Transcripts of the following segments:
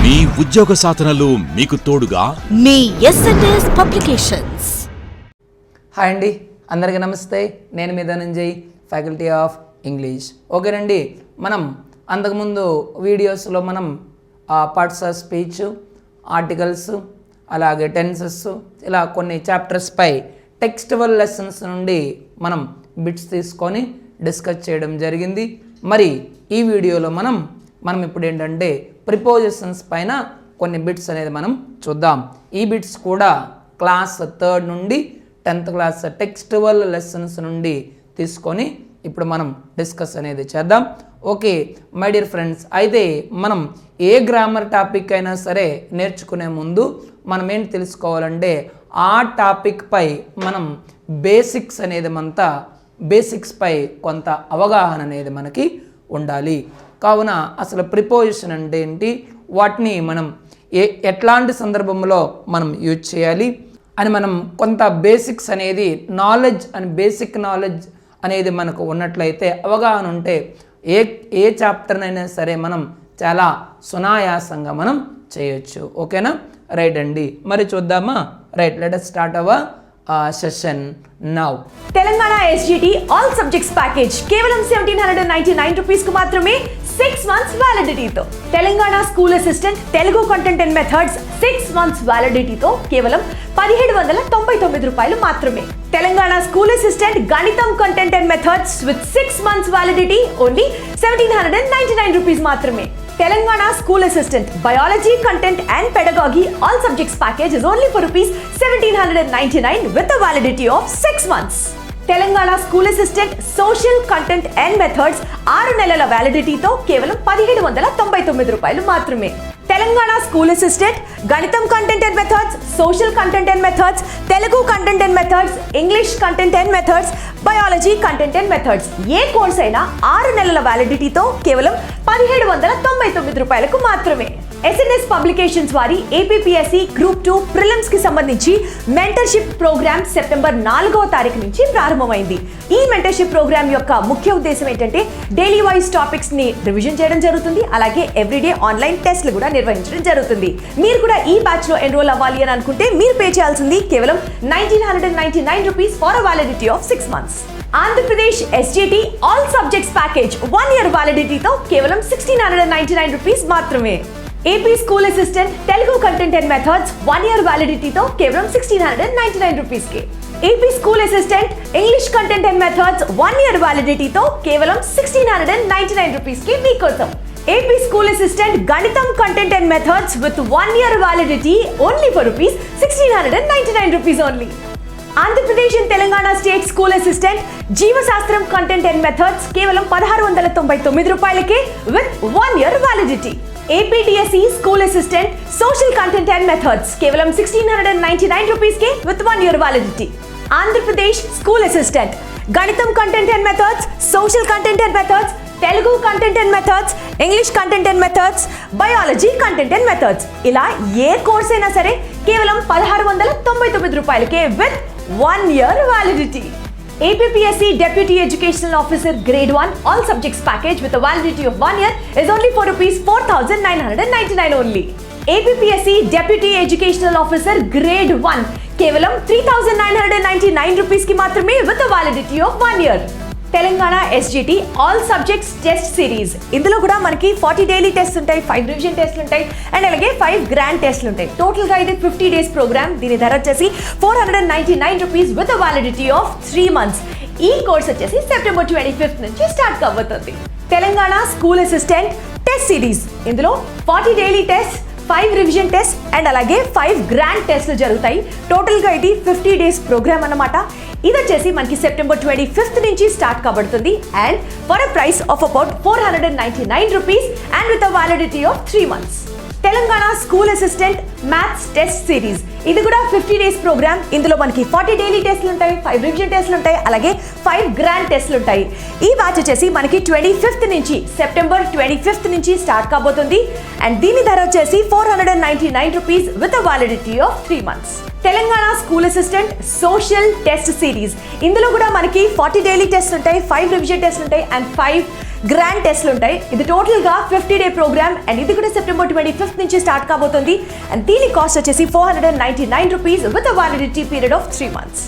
మీ ఉద్యోగ సాధనలో మీకు తోడుగా మీ ఎస్ఎన్ఎస్ పబ్లికేషన్స్. హాయ్ అండి, అందరికీ నమస్తే. నేను మీ ధనంజయ్, ఫ్యాకల్టీ ఆఫ్ ఇంగ్లీష్. ఓకేనండి, మనం అంతకుముందు వీడియోస్లో మనం పార్ట్స్ ఆఫ్ స్పీచ్, ఆర్టికల్స్, అలాగే టెన్సెస్, ఇలా కొన్ని చాప్టర్స్పై టెక్స్టువల్ లెసన్స్ నుండి మనం బిట్స్ తీసుకొని డిస్కస్ చేయడం జరిగింది. మరి ఈ వీడియోలో మనం ఇప్పుడు ఏంటంటే ప్రిపోజిషన్స్ పైన కొన్ని బిట్స్ అనేది మనం చూద్దాం. ఈ బిట్స్ కూడా క్లాస్ 3rd నుండి 10th క్లాస్ టెక్స్టువల్ లెసన్స్ నుండి తీసుకొని ఇప్పుడు మనం డిస్కస్ అనేది చేద్దాం. ఓకే మై డియర్ ఫ్రెండ్స్, అయితే మనం ఏ గ్రామర్ టాపిక్ అయినా సరే నేర్చుకునే ముందు మనం ఏంటి తెలుసుకోవాలంటే ఆ టాపిక్ పై మనం బేసిక్స్ పై కొంత అవగాహన అనేది మనకి ఉండాలి. కావున అసలు ప్రిపోజిషన్ అంటే ఏంటి, వాటిని మనం ఎట్లాంటి సందర్భంలో మనం యూజ్ చేయాలి అని మనం కొంత బేసిక్స్ అనేది బేసిక్ నాలెడ్జ్ అనేది మనకు ఉన్నట్లయితే, అవగాహన ఉంటే ఏ చాప్టర్నైనా సరే మనం చాలా సునాయాసంగా మనం చేయొచ్చు. ఓకేనా? రైట్ అండి, మరి చూద్దామా? Right, let us start our session now. Telangana SGT all subjects package కేవలం 1799 రూపీస్ కు మాత్రమే 6 months వ్యాలిడిటీతో. Telangana school assistant Telugu content and methods 6 months వ్యాలిడిటీతో కేవలం 1799 రూపాయలు మాత్రమే. తెలంగాణ స్కూల్ అసిస్టెంట్ గణితం content and methods with 6 months validity only 1799 rupees మాత్రమే. Telangana School Assistant Biology Content and Pedagogy All Subjects Package is only for rupees 1799 with a validity of 6 months. Telangana School Assistant Social Content and Methods 6 నెలల వ్యాలిడిటీతో కేవలం 1799 రూపాయలు మాత్రమే. Telangana school assistant గణితం content and methods, social content and methods, Telugu content and methods, English content and methods, biology content and methods A course అయినా 6 నెలల వ్యాలిడిటీతో కేవలం 1799 రూపాయలకు మాత్రమే. ఎస్ఎన్ఎస్ పబ్లికేషన్స్ వారి ఏపీపీఎస్సీ గ్రూప్ 2 ప్రిలిమ్స్ కి సంబంధించి మెంటర్షిప్ ప్రోగ్రామ్ సెప్టెంబర్ 4వ తారీఖు నుంచి ప్రారంభమైంది. ఈ మెంటర్షిప్ ప్రోగ్రామ్ యొక్క ముఖ్య ఉద్దేశం ఏంటంటే డైలీ వైజ్ టాపిక్స్ ని రివిజన్ చేయడం జరుగుతుంది, అలాగే ఎవ్రీడే ఆన్లైన్ టెస్ట్లు కూడా నిర్వహించడం జరుగుతుంది. మీరు కూడా ఈ బ్యాచ్ లో ఎన్రోల్ అవ్వాలి అని అనుకుంటే మీరు పే చేయాల్సింది కేవలం 1999 rupees for a validity of 6 months. Andhra Pradesh SGT all subjects package 1 year వ్యాలిడిటీతో కేవలం 1699 రూపీస్ మాత్రమే. AP school assistant Telugu content and methods 1 year వ్యాలిడిటీతో కేవలం 1699 rupees K. AP school assistant English content and methods 1 year వ్యాలిడిటీతో కేవలం 1699 రూపీస్ కి మీకోసం. AP school assistant గణితం content and methods with 1 year validity only for rupees 1699 rupees only. Andhra Pradesh and Telangana state school assistant జీవశాస్త్రం content and methods కేవలం 1699 రూపాయలకే with 1 year validity. APTSC school assistant social content and methods కేవలం 1699 rupees కే with 1 year validity. Andhra Pradesh school assistant గణితం content and methods, social content and methods, Telugu content and methods, English content and methods, biology content and methods ఇలా ఏ course అయినా సరే కేవలం 1699 రూపాయలకే with 1 year validity. APPSC Deputy Educational Officer Grade 1 All Subjects Package with a validity of 1 year is only for rupees 4999 only. APPSC Deputy Educational Officer Grade 1 కేవలం 3999 rupees కి మాత్రమే with a validity of 1 year. Telangana SGT all subjects test series, ఇందులో కూడా మనకి 40 daily test ఉంటాయి, 5 revision టెస్ట్లు ఉంటాయి and అలాగే 5 గ్రాండ్ టెస్ట్లు ఉంటాయి. టోటల్ గా ఇది 50 days ప్రోగ్రామ్. దీని ధర వచ్చేసి 499 rupees with a validity of 3 months. ఈ కోర్స్ వచ్చేసి సెప్టెంబర్ 25th నుంచి స్టార్ట్ కాబోతుంది. Telangana school assistant test series, ఇందులో 40 daily test, 5 revision test and అలాగే 5 గ్రాండ్ టెస్ట్లు జరుగుతాయి. టోటల్ గా ఇది 50 days ప్రోగ్రామ్ అన్నమాట. ఇది వచ్చేసి మనకి సెప్టెంబర్ 25th నుంచి స్టార్ట్ కాబడుతుంది and for a price of about 499 rupees and with a validity of 3 months. Telangana school assistant maths test series, ఇది కూడా 50 days ప్రోగ్రామ్. ఇందులో మనకి 40 డైలీ టెస్ట్లు ఉంటాయి, 5 రివిజన్ టెస్ట్లు ఉంటాయి, అలాగే 5 గ్రాండ్ టెస్ట్లు ఉంటాయి. ఈ బ్యాచ్ వచ్చేసి మనకి 25th నుంచి సెప్టెంబర్ 25th నుంచి స్టార్ట్ కాబోతుంది అండ్ దీని ధర వచ్చేసి 499 rupees with a validity of 3 months. Telangana school assistant social test series, ఇందులో కూడా మనకి 40 డైలీ టెస్ట్ ఉంటాయి, 5 రివిజన్ టెస్ట్ ఉంటాయి అండ్ 5 గ్రాండ్ టెస్ట్లు ఉంటాయి. ఇది టోటల్గా 50-day ప్రోగ్రామ్ అండ్ ఇది కూడా September 25th నుంచి స్టార్ట్ కాబోతుంది. అండ్ దీని కాస్ట్ వచ్చేసి ₹499 with a validity period of 3 months.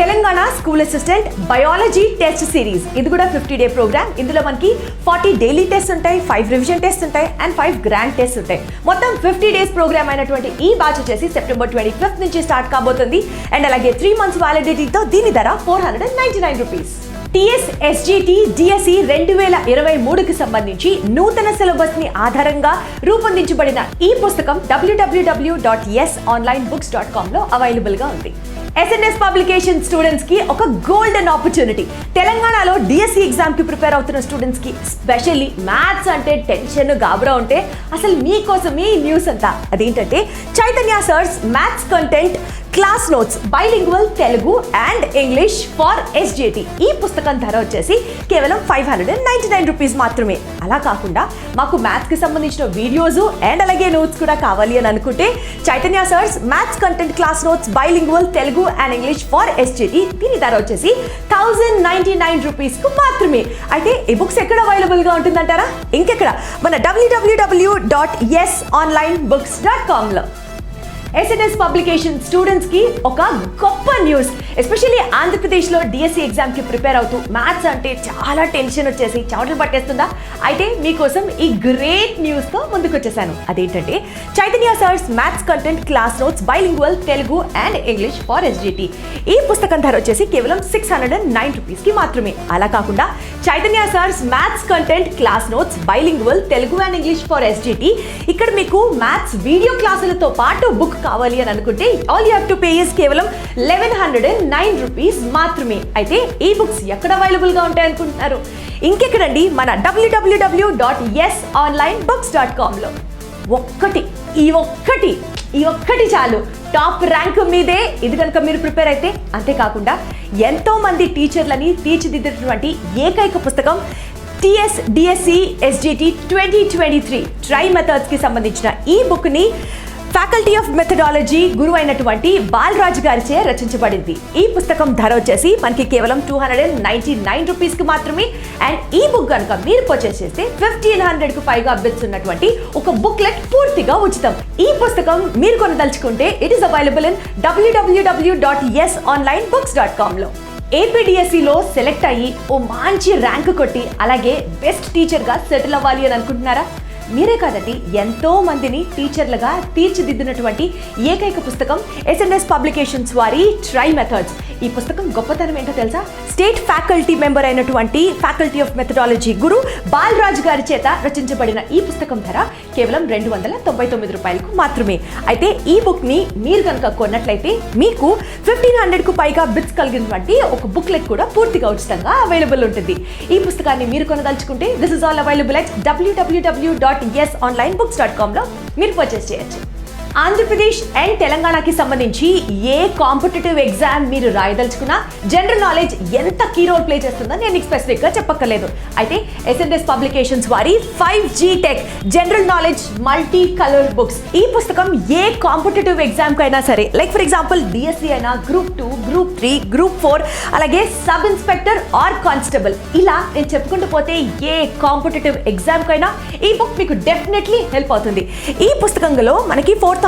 Telangana school assistant biology test series ఇది కూడా 50-day ప్రోగ్రామ్. ఇందులో మనకి 40 డైలీ టెస్ట్ ఉంటాయి, 5 రివిజన్ టెస్ట్ ఉంటాయి అండ్ 5 గ్రాండ్ టెస్ట్ ఉంటాయి. మొత్తం 50 days ప్రోగ్రామ్ అయినటువంటి ఈ బ్యాచ్ వచ్చేసి September 25th నుంచి స్టార్ట్ కాబోతుంది. అండ్ అలాగే 3 months వ్యాలిడిటీతో దీని ధర ₹499. టిఎస్ ఎస్జిటి డిఎస్సి 2023కి సంబంధించి నూతన సిలబస్ ని ఆధారంగా రూపొందించబడిన ఈ పుస్తకం www.yesonlinebooks.com లో అవైలబుల్ గా ఉంది. ఎస్ఎన్ఎస్ పబ్లికేషన్ స్టూడెంట్స్ కి ఒక గోల్డెన్ ఆపర్చునిటీ. తెలంగాణలో డిఎస్సి ఎగ్జామ్ కి ప్రిపేర్ అవుతున్న స్టూడెంట్స్ కి స్పెషల్లీ మ్యాథ్స్ అంటే టెన్షన్ గాబరా ఉంటే అసలు మీకోసం ఈ న్యూస్ అంతా. అదేంటంటే Chaitanya sir's maths content class notes bilingual Telugu and English for SGT ఈ పుస్తకం ధర వచ్చేసి కేవలం ₹599 మాత్రమే. అలా కాకుండా మాకు మ్యాథ్స్ కి సంబంధించిన వీడియోస్ అండ్ అలాగే నోట్స్ కూడా కావాలి అని అనుకుంటే Chaitanya sir's maths content class notes bilingual Telugu and English for SGT దీని ధర వచ్చేసి ₹1099 మాత్రమే. అయితే ఈ బుక్స్ ఎక్కడ అవైలబుల్ గా ఉంటుందంటారా? ఇంకెక్కడ, మన www.yesonlinebooks.com లో. ఎస్ఎన్ఎస్ పబ్లికేషన్ స్టూడెంట్స్ కి ఒక గొప్ప న్యూస్. ఎస్పెషల్లీ ఆంధ్రప్రదేశ్లో డిఎస్సి ఎగ్జామ్ కి ప్రిపేర్ అవుతూ మ్యాథ్స్ అంటే చాలా టెన్షన్ వచ్చేసి చెమటలు పట్టేస్తుందా? అయితే మీకోసం ఈ గ్రేట్ న్యూస్ తో ముందుకు వచ్చేసాను. అదేంటంటే Chaitanya sir's maths content class notes bilingual Telugu and English for SGT ఈ పుస్తకం ధర వచ్చేసి కేవలం ₹609 కి మాత్రమే. అలా కాకుండా Chaitanya sir's maths content class notes bilingual Telugu and English for SGT ఇక్కడ మీకు మ్యాథ్స్ వీడియో క్లాసులతో పాటు బుక్ కావాలి అని అనుకుంటే all you have to pay is కేవలం ₹1109 మాత్రమే. అయితే ఈ బుక్స్ ఎక్కడ అవైలబుల్ గా ఉంటాయి అనుకుంటున్నారు? ఇంకెక్కడండి, మన www.yesonlinebooks.com లో. ఈ ఒక్కటి చాలు టాప్ ర్యాంక్ మీదే. ఇది కనుక మీరు ప్రిపేర్ అయితే. అంతేకాకుండా ఎంతో మంది టీచర్లని తీర్చిదిద్దినటువంటి ఏకైక పుస్తకం TS DSC SGT 2023 try methods కి సంబంధించిన ఈ బుక్ ని ఫ్యాకల్టీ ఆఫ్ మెథడాలజీ గురువు అయినటువంటి బాలరాజు గారిచే రచించబడింది. ఈ పుస్తకం ధర వచ్చేసి మనకి కేవలం ₹299 కి మాత్రమే. అండ్ ఈ బుక్ కనుక మీరు పర్చేస్ చేస్తే 1500కు పైగా బిట్స్ ఉన్నటువంటి ఒక బుక్లెట్ పూర్తిగా ఉచితం. ఈ పుస్తకం మీరు కొనదలుచుకుంటే it is available in www.yesonlinebooks.com లో. ఏపీడిఎస్సిలో సెలెక్ట్ అయ్యి ఓ మంచి ర్యాంక్ కొట్టి అలాగే బెస్ట్ టీచర్గా సెటిల్ అవ్వాలి అని అనుకుంటున్నారా? మీరే కాదండి, ఎంతో మందిని టీచర్లుగా తీర్చిదిద్దినటువంటి ఏకైక పుస్తకం ఎస్ఎన్ఎస్ పబ్లికేషన్స్ వారి ట్రై మెథడ్స్. ఈ పుస్తకం గొప్పతనం ఏంటో తెలుసా? స్టేట్ ఫ్యాకల్టీ మెంబర్ అయినటువంటి ఫ్యాకల్టీ ఆఫ్ మెథడాలజీ గురు బాలరాజు గారి చేత రచించబడిన ఈ పుస్తకం ధర కేవలం ₹299 మాత్రమే. అయితే ఈ బుక్ ని మీరు కనుక కొన్నట్లయితే మీకు 1500కు పైగా బిట్స్ కలిగినటువంటి ఒక బుక్లెట్ కూడా పూర్తిగా ఉచితంగా అవైలబుల్ ఉంటుంది. ఈ పుస్తకాన్ని మీరు కొనదలుచుకుంటే this is all available at www.yesonlinebooks.com లో మీరు పర్చేస్ చేయొచ్చు. ఆంధ్రప్రదేశ్ అండ్ తెలంగాణకి సంబంధించి ఏ కాంపిటేటివ్ ఎగ్జామ్ మీరు రాయదలుచుకున్నా జనరల్ నాలెడ్జ్ ఎంత కీ రోల్ ప్లే చేస్తుందో నేను స్పెసిఫిక్ గా చెప్పక్కర్లేదు. అయితే ఎస్ఎన్ఎస్ పబ్లికేషన్స్ వారి 5G tech general knowledge multi colour books ఈ పుస్తకం ఏ కాంపిటేటివ్ ఎగ్జామ్ కైనా సరే, లైక్ ఫర్ ఎగ్జాంపుల్ డిఎస్సి అయినా, గ్రూప్ 2, గ్రూప్ 3, గ్రూప్ 4 అలాగే సబ్ ఇన్స్పెక్టర్ ఆర్ కానిస్టేబుల్, ఇలా నేను చెప్పుకుంటూ పోతే ఏ కాంపిటేటివ్ ఎగ్జామ్ కైనా ఈ బుక్ మీకు డెఫినెట్లీ హెల్ప్ అవుతుంది. ఈ పుస్తకంలో మనకి 4500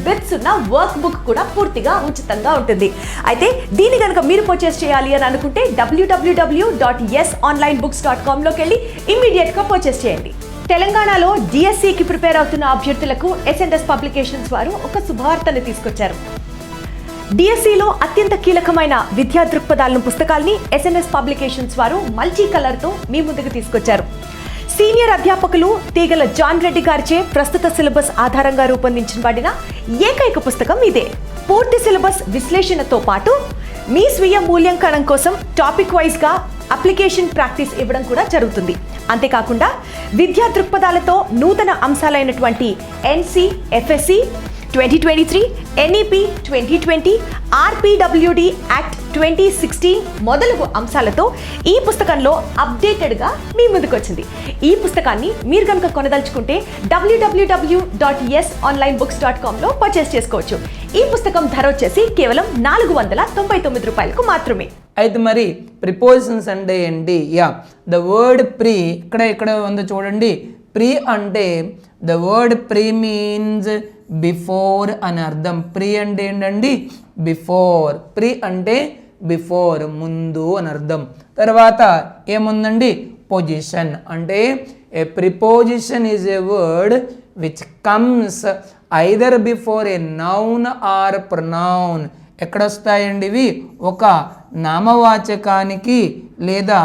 బిట్స్ ఉన్న వర్క్ బుక్ కూడా పూర్తిగా ఉచితంగా ఉంటుంది. అయితే దీన్ని కనుక మీరు పర్చేస్ చేయాలి అని అనుకుంటే www.yesonlinebooks.com లోకి వెళ్ళి ఇమ్మీడియట్ గా పర్చేస్ చేయండి. తెలంగాణలో డిఎస్సికి ప్రిపేర్ అవుతున్న అభ్యర్థులకు ఎస్ఎన్ఎస్ పబ్లికేషన్స్ వారు ఒక శుభవార్తను తీసుకొచ్చారు. డిఎస్సిలో అత్యంత కీలకమైన విద్యా దృక్పథాలను పుస్తకాల్ని ఎస్ఎన్ఎస్ పబ్లికేషన్స్ వారు మల్టీ కలర్తో మీ ముందుకు తీసుకొచ్చారు. సీనియర్ అధ్యాపకులు తీగల జాన్ రెడ్డి గారిచే ప్రస్తుత సిలబస్ ఆధారంగా రూపొందించబడిన ఏకైక పుస్తకం ఇదే. పూర్తి సిలబస్ విశ్లేషణతో పాటు మీ స్వీయ మూల్యాంకనం కోసం టాపిక్ వైజ్గా అప్లికేషన్ ప్రాక్టీస్ ఇవ్వడం కూడా జరుగుతుంది. అంతేకాకుండా విద్యా దృక్పథాలతో నూతన అంశాలైనటువంటి ఎన్సి, ఎఫ్ఎస్సి 2023, NEP 2020, RPWD యాక్ట్ 2016 మొదలగు అంశాలతో ఈ పుస్తకంలో అప్డేటెడ్గా మీ ముందుకు వచ్చింది. ఈ పుస్తకాన్ని మీరు కనుక కొనదలుచుకుంటే www.yesonlinebooks.com లో పర్చేస్ చేసుకోవచ్చు. ఈ పుస్తకం ధర వచ్చేసి కేవలం ₹499 మాత్రమే. అయితే మరి ప్రిపోజిషన్స్ అంటే ఏంటి? ద వర్డ్ ప్రీ ఇక్కడ ఉందో చూడండి. ప్రీ అంటే the word pre means before అని అర్థం. ప్రీ అంటే ఏంటండి? బిఫోర్. ప్రీ అంటే బిఫోర్, ముందు అని అర్థం. తర్వాత ఏముందండి? పొజిషన్ అంటే a preposition is a word which comes either before a noun or pronoun. ఎక్కడొస్తాయండి ఇవి? ఒక నామవాచకానికి లేదా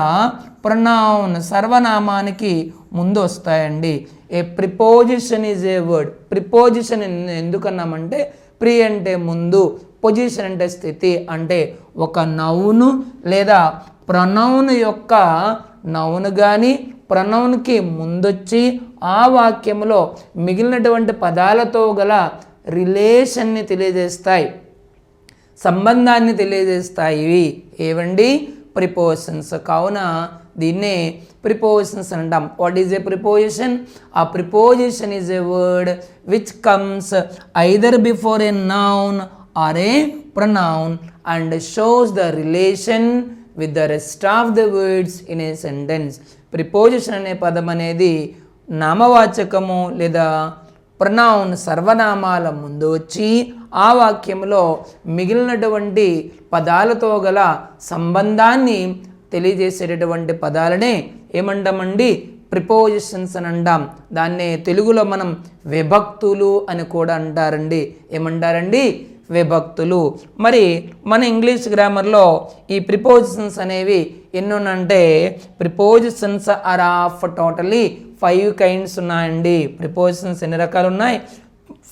ప్రొనౌన్ సర్వనామానికి ముందు వస్తాయండి. A preposition is a word. Preposition ఎందుకన్నామంటే ప్రీ అంటే ముందు, పొజిషన్ అంటే స్థితి. అంటే ఒక నౌను లేదా ప్రొనౌన్ యొక్క నౌన్ కానీ ప్రొనౌన్కి ముందొచ్చి ఆ వాక్యంలో మిగిలినటువంటి పదాలతో గల రిలేషన్ని తెలియజేస్తాయి, సంబంధాన్ని తెలియజేస్తాయి. ఏవండి? ప్రిపోజిషన్స్. కావున దీన్నే ప్రిపోజిషన్స్ అంటాం. What is a preposition? A preposition is a word which comes either before a noun or a pronoun and shows the relation with the rest of the words in a sentence. Preposition అనే పదం అనేది నామవాచకము లేదా pronoun సర్వనామాల ముందు వచ్చి ఆ వాక్యంలో మిగిలినటువంటి పదాలతో గల సంబంధాన్ని తెలియజేసేటటువంటి పదాలనే ఏమంటామండి? ప్రిపోజిషన్స్ అని అంటాం. దాన్నే తెలుగులో మనం విభక్తులు అని కూడా అంటారండి. ఏమంటారండి? విభక్తులు. మరి మన ఇంగ్లీష్ గ్రామర్లో ఈ ప్రిపోజిషన్స్ అనేవి ఎన్నున్నంటే prepositions are of totally 5 kinds ఉన్నాయండి. ప్రిపోజిషన్స్ ఎన్ని రకాలు ఉన్నాయి?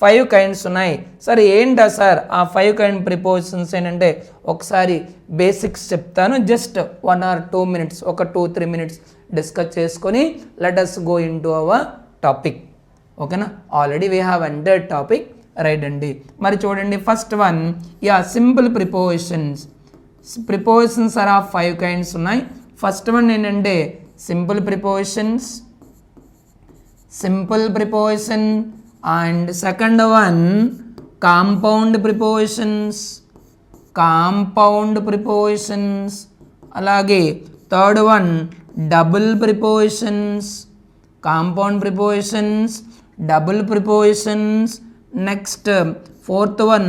5 kinds ఉన్నాయి. సరే ఏంటా సార్ ఆ 5 kind ప్రిపోజిషన్స్ ఏంటంటే ఒకసారి బేసిక్స్ చెప్తాను. జస్ట్ 1 or 2 minutes, ఒక 2-3 minutes డిస్కస్ చేసుకొని let us go into our topic. ఓకేనా? Already we have entered topic, right అండి. మరి చూడండి first one, simple prepositions. Prepositions are of 5 kinds ఉన్నాయి. ఫస్ట్ వన్ ఏంటంటే simple prepositions, simple preposition. And second one compound prepositions, compound prepositions. అలాగే third one double prepositions, compound prepositions, double prepositions. Next fourth one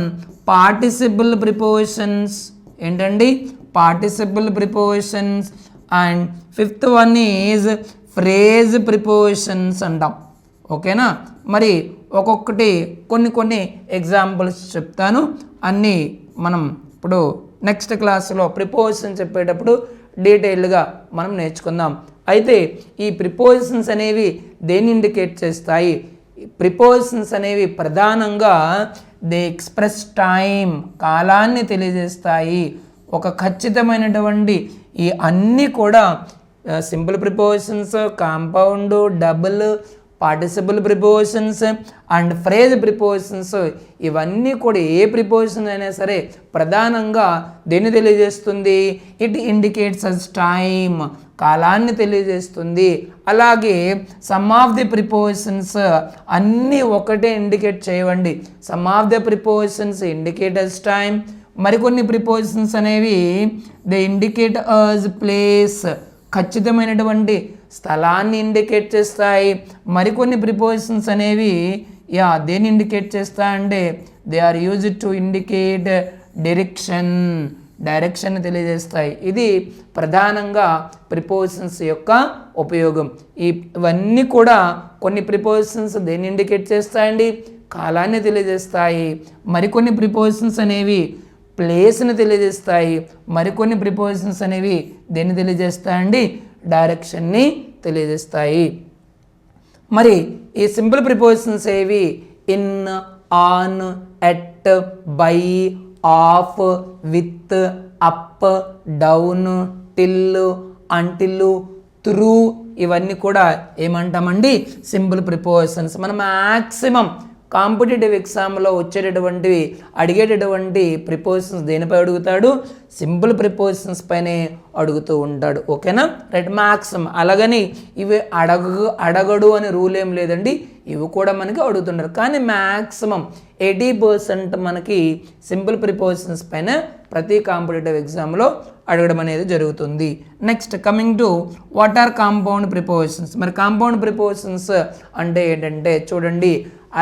participle prepositions. ఏంటండి? Participle prepositions. And fifth one is phrase prepositions అంటాం. ఓకేనా? మరి ఒక్కొక్కటి కొన్ని examples చెప్తాను. అన్నీ మనం ఇప్పుడు నెక్స్ట్ క్లాస్లో ప్రిపోజిషన్ చెప్పేటప్పుడు డీటెయిల్డ్గా మనం నేర్చుకుందాం. అయితే ఈ ప్రిపోజిషన్స్ అనేవి దేన్ని ఇండికేట్ చేస్తాయి? ప్రిపోజిషన్స్ అనేవి ప్రధానంగా దే ఎక్స్ప్రెస్ టైం, కాలాన్ని తెలియజేస్తాయి. ఒక ఖచ్చితమైనటువంటి ఈ అన్నీ కూడా simple prepositions, compound, double, participle prepositions and phrase prepositions, ఇవన్నీ కూడా ఏ ప్రిపోజిషన్ అయినా సరే ప్రధానంగా దేన్ని తెలియజేస్తుంది? ఇట్ ఇండికేట్స్ అస్ టైమ్, కాలాన్ని తెలియజేస్తుంది. అలాగే సమ్ ఆఫ్ ది ప్రిపోజిషన్స్ అన్నీ ఒకటే ఇండికేట్ చేయవండి. Some of the prepositions indicate us time. మరికొన్ని ప్రిపోజిషన్స్ అనేవి దే ఇండికేట్ అస్ ప్లేస్, ఖచ్చితమైనటువంటి స్థలాన్ని ఇండికేట్ చేస్తాయి. మరికొన్ని ప్రిపోజిషన్స్ అనేవి దేన్ని ఇండికేట్ చేస్తాయంటే they are used to indicate direction, direction తెలియజేస్తాయి. ఇది ప్రధానంగా ప్రిపోజిషన్స్ యొక్క ఉపయోగం. ఇవన్నీ కూడా కొన్ని ప్రిపోజిషన్స్ దేన్ని ఇండికేట్ చేస్తాయండి? కాలాన్ని తెలియజేస్తాయి. మరికొన్ని ప్రిపోజిషన్స్ అనేవి ప్లేస్ని తెలియజేస్తాయి. మరికొన్ని ప్రిపోజిషన్స్ అనేవి దేన్ని తెలియజేస్తాయండి? డైరెక్షన్ని తెలియజేస్తాయి. మరి ఈ సింపుల్ ప్రిపోజిషన్స్ ఏవి? In, on, at, by, of, with, up, down, till, until, through, ఇవన్నీ కూడా ఏమంటామండి? Simple prepositions. మనం మ్యాక్సిమం కాంపిటేటివ్ ఎగ్జామ్లో వచ్చేటటువంటివి అడిగేటటువంటి ప్రిపోజిషన్స్ దేనిపై అడుగుతాడు? సింపుల్ ప్రిపోజిషన్స్ పైనే అడుగుతూ ఉంటాడు. ఓకేనా? రైట్. మ్యాక్సిమం. అలాగని ఇవి అడగడు అని రూల్ ఏం లేదండి, ఇవి కూడా మనకి అడుగుతుంటారు. కానీ మ్యాక్సిమం 80% మనకి సింపుల్ ప్రిపోజిషన్స్ పైన ప్రతి కాంపిటేటివ్ ఎగ్జామ్లో అడగడం అనేది జరుగుతుంది. Next coming to what are compound prepositions. మరి కాంపౌండ్ ప్రిపోజిషన్స్ అంటే ఏంటంటే చూడండి,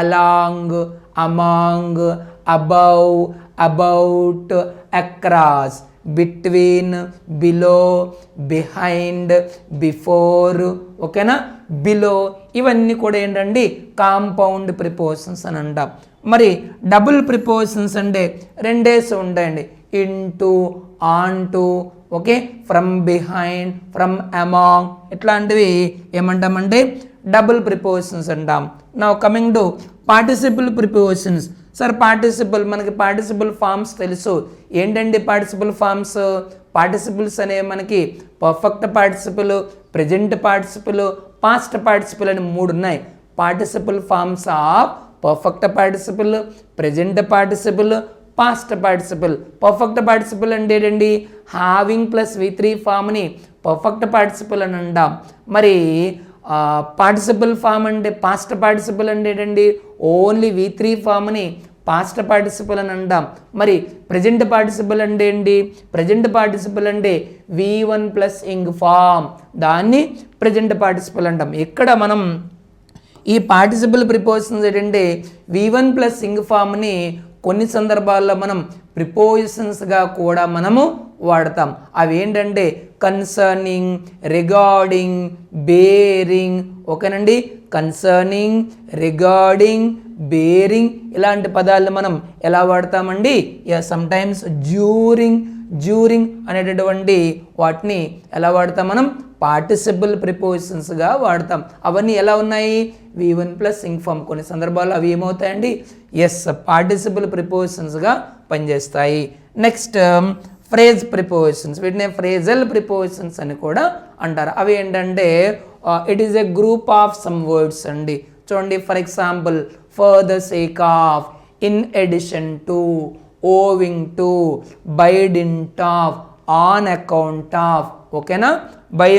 along, among, above, about, across, between, below, behind, before, ఓకేనా, బిలో, ఇవన్నీ కూడా ఏంటండి కాంపౌండ్ ప్రిపోజిషన్స్ అని అంటాం. మరి డబుల్ ప్రిపోజిషన్స్ అంటే రెండేసి ఉంటాయండి, into, on to, okay, from behind, from among, ఇట్లాంటివి ఏమంటామంటే డబుల్ ప్రిపోజిషన్స్ అంటాం. Now coming to participle prepositions. Sir participle, మనకి పార్టిసిపుల్ ఫార్మ్స్ తెలుసు. ఏంటండి పార్టిసిపుల్ ఫార్మ్స్? పార్టిసిపుల్స్ అనేవి మనకి perfect participle, present participle, past participle అని 3 ఉన్నాయి. Participle forms of perfect participle, present participle, past participle. Perfect participle అంటే ఏంటండి, హావింగ్ ప్లస్ V3 ఫామ్ని పర్ఫెక్ట్ పార్టిసిపుల్ అని అంటాం. మరి పార్టిసిపుల్ ఫామ్ అంటే పాస్ట్ పార్టిసిపుల్ అంటే ఏంటండి, ఓన్లీ V3 ఫామ్ని పాస్ట్ పార్టిసిపుల్ అని అంటాం. మరి ప్రజెంట్ పార్టిసిపుల్ అంటే ఏంటి, ప్రజెంట్ పార్టిసిపుల్ అంటే V1 ప్లస్ ఇంగ్ ఫామ్, దాన్ని ప్రజెంట్ పార్టిసిపుల్ అంటాం. ఇక్కడ మనం ఈ పార్టిసిపుల్ ప్రిపోజిషన్స్ ఏంటంటే V1 ప్లస్ ఇంగ్ ఫామ్ని కొన్ని సందర్భాల్లో మనం ప్రిపోజిషన్స్గా కూడా మనము వాడతాం. అవి ఏంటంటే కన్సర్నింగ్, రిగార్డింగ్, బేరింగ్, ఓకేనండి, కన్సర్నింగ్, రిగార్డింగ్, బేరింగ్, ఇలాంటి పదాలను మనం ఎలా వాడతామండి, సమ్టైమ్స్ డ్యూరింగ్ అనేటటువంటి వాటిని ఎలా వాడతాం మనం, పార్టిసిపుల్ ప్రిపోజిషన్స్గా వాడతాం. అవన్నీ ఎలా ఉన్నాయి, V1 ప్లస్ ఇంగ్ ఫామ్. కొన్ని సందర్భాల్లో అవి ఏమవుతాయండి, పార్టిసిపుల్ ప్రిపోజిషన్స్గా పనిచేస్తాయి. నెక్స్ట్ ఫ్రేజ్ ప్రిపోజిషన్స్, వీటిని ఫ్రేజల్ ప్రిపోజిషన్స్ అని కూడా అంటారు. అవి ఏంటంటే it is a group of some words అండి. చూడండి, for example, for the sake of, in addition to, owing to, by dint of, on account of, ఓకేనా, by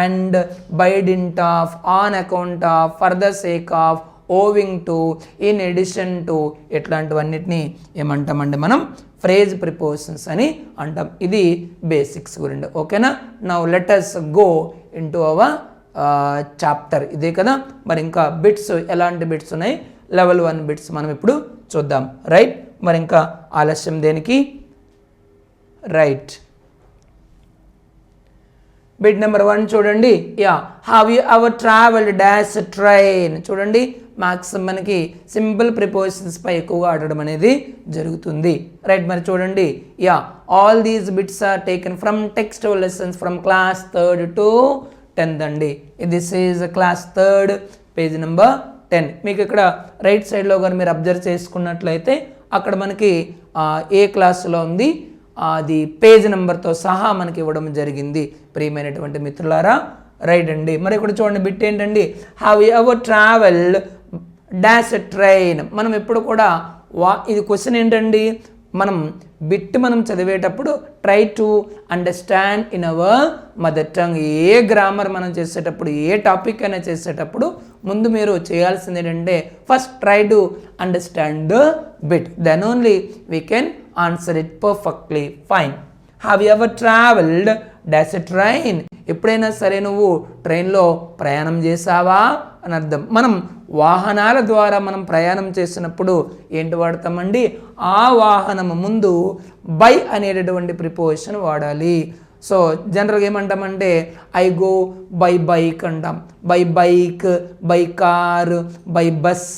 and by dint of, on account of, for the sake of, owing to, in addition to, ఇట్లాంటివన్నిటిని ఏమంటామండి మనం phrase prepositions అని అంటాం. ఇది basics గురించి, ఓకేనా. Now let us go into hour chapter. ఇదే కదా. మరి ఇంకా బిట్స్, ఎలాంటి బిట్స్ ఉన్నాయి, లెవెల్ 1 బిట్స్ మనం ఇప్పుడు చూద్దాం. రైట్, మరి ఇంకా ఆలస్యం దేనికి. రైట్, బిట్ నెంబర్ 1 చూడండి. Have you ever travelled dash train. చూడండి, మ్యాథ్స్ మనకి సింపుల్ ప్రిపోజిషన్స్ పై ఎక్కువగా ఆడడం అనేది జరుగుతుంది. రైట్, మరి చూడండి, all these bits are taken from text lessons from class 3rd to 10th అండి. This is class 3rd, page number 10. మీకు ఇక్కడ రైట్ సైడ్లో కానీ మీరు అబ్జర్వ్ చేసుకున్నట్లయితే అక్కడ మనకి ఏ క్లాసులో ఉంది అది పేజ్ నెంబర్తో సహా మనకి ఇవ్వడం జరిగింది ప్రియమైనటువంటి మిత్రులారా. రైట్ అండి, మరి ఇక్కడ చూడండి, బిట్ ఏంటండి, have you ever travelled dash train. మనం ఎప్పుడు కూడా ఇది క్వశ్చన్ ఏంటండి, మనం బిట్ మనం చదివేటప్పుడు try to understand in our mother tongue. A grammar మనం చేసేటప్పుడు, ఏ టాపిక్ అయినా చేసేటప్పుడు ముందు మీరు చేయాల్సింది ఏంటంటే first try to understand the bit, then only we can answer it perfectly fine. Have you ever travelled dash train. ఎప్పుడైనా సరే నువ్వు ట్రైన్లో ప్రయాణం చేసావా అని అర్థం. మనం వాహనాల ద్వారా మనం ప్రయాణం చేసినప్పుడు ఏంటి వాడతామండి, ఆ వాహనం ముందు బై అనేటటువంటి ప్రిపోజిషన్ వాడాలి. సో జనరల్గా ఏమంటామంటే ఐ గో బై బైక్ అంటాం, by bike, by car, by bus,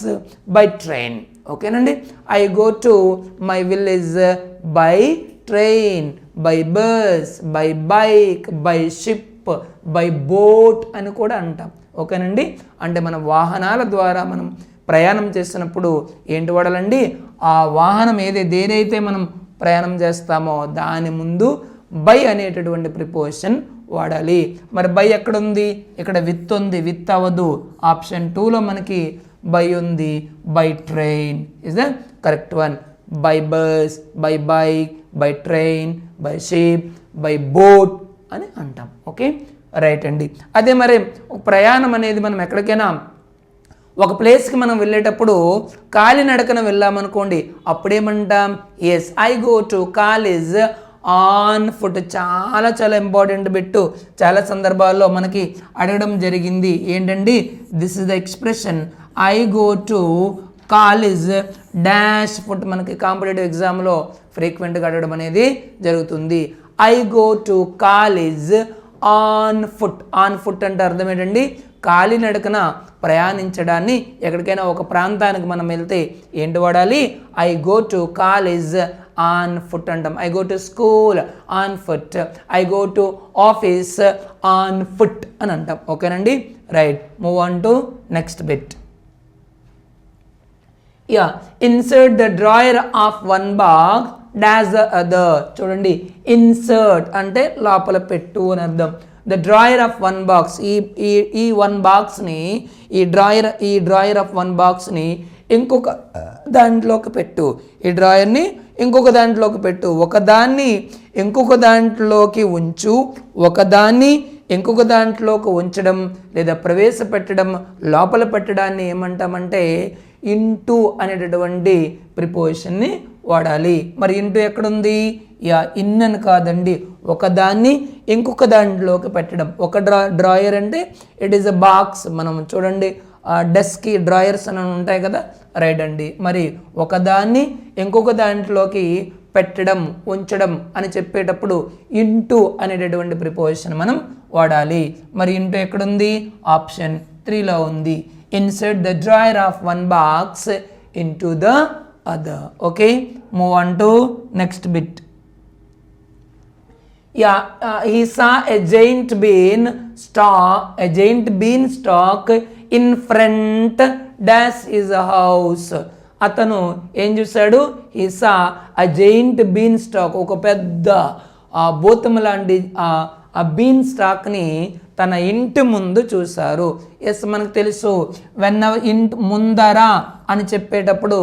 by train, ఓకేనండి. I go to my village by train, by bus, by bike, by ship, by boat అని కూడా అంటాం, ఓకేనండి. అంటే మన వాహనాల ద్వారా మనం ప్రయాణం చేసినప్పుడు ఏంటి వాడాలండి, ఆ వాహనం దేనైతే మనం ప్రయాణం చేస్తామో దాని ముందు బై అనేటటువంటి ప్రిపోజిషన్ వాడాలి. మరి బై ఎక్కడ ఉంది, ఇక్కడ విత్ ఉంది, విత్ అవ్వదు. ఆప్షన్ 2లో మనకి బై ఉంది, by train is the correct one. By bus, by bike, by train, by ship, by boat అని అంటాం, ఓకే. రైట్ అండి. అదే మరి ప్రయాణం అనేది మనం ఎక్కడికైనా ఒక ప్లేస్కి మనం వెళ్ళేటప్పుడు కాలినడకన వెళ్ళామనుకోండి, అప్పుడేమంటాం, yes I go to college on foot. చాలా చాలా ఇంపార్టెంట్ బిట్టు, చాలా సందర్భాల్లో మనకి అడగడం జరిగింది. ఏంటండి, this is the expression I go to college dash foot. మనకి కాంపిటేటివ్ ఎగ్జామ్లో ఫ్రీక్వెంట్గా అడగడం అనేది జరుగుతుంది. I go to college on foot. On foot అంటే అర్థం ఏంటండి, కాలినడకన ప్రయాణించడాన్ని. ఎక్కడికైనా ఒక ప్రాంతానికి మనం వెళ్తే ఏంటి వాడాలి, I go to college on foot అంటాం. I go to school on foot, I go to office on foot అని అంటాం. ఓకేనండి, right. Move on to next bit. Insert the drawer of one box dash the other. చూడండి, insert అంటే లోపల పెట్టు అని అర్థం. The drawer of one box, ఈ వన్ బాక్స్ని, ఈ డ్రాయర్ ఆఫ్ వన్ బాక్స్ని ఇంకొక దాంట్లోకి పెట్టు. ఈ డ్రాయర్ని ఇంకొక దాంట్లోకి పెట్టు. ఒకదాన్ని ఇంకొక దాంట్లోకి ఉంచు. ఒకదాన్ని ఇంకొక దాంట్లోకి ఉంచడం లేదా ప్రవేశపెట్టడం, లోపల పెట్టడాన్ని ఏమంటామంటే ఇంటూ అనేటటువంటి ప్రిపోజిషన్ని వాడాలి. మరి ఇంటూ ఎక్కడుంది, ఇన్ అని కాదండి, ఒకదాన్ని ఇంకొక దాంట్లోకి పెట్టడం. ఒక డ్రాయర్ అంటే ఇట్ ఈస్ అ బాక్స్. మనం చూడండి డెస్క్కి డ్రాయర్స్ అని ఉంటాయి కదా, రైట్ అండి. మరి ఒకదాన్ని ఇంకొక దాంట్లోకి పెట్టడం, ఉంచడం అని చెప్పేటప్పుడు ఇంటూ అనేటటువంటి ప్రిపోజిషన్ మనం వాడాలి. మరి ఇంటూ ఎక్కడుంది, ఆప్షన్ 3లో ఉంది. Insert the drawer of one box into the other. Okay, move on to next bit. He saw a giant beanstalk in front dash his house. అతను ఏం చూశాడు, he saw a giant beanstalk, ఒక పెద్ద భూతం లాంటి ఆ been స్టాక్ని తన ఇంటి ముందు చూశారు. ఎస్, మనకు తెలుసు వెన్ ఇంట్ ముందర అని చెప్పేటప్పుడు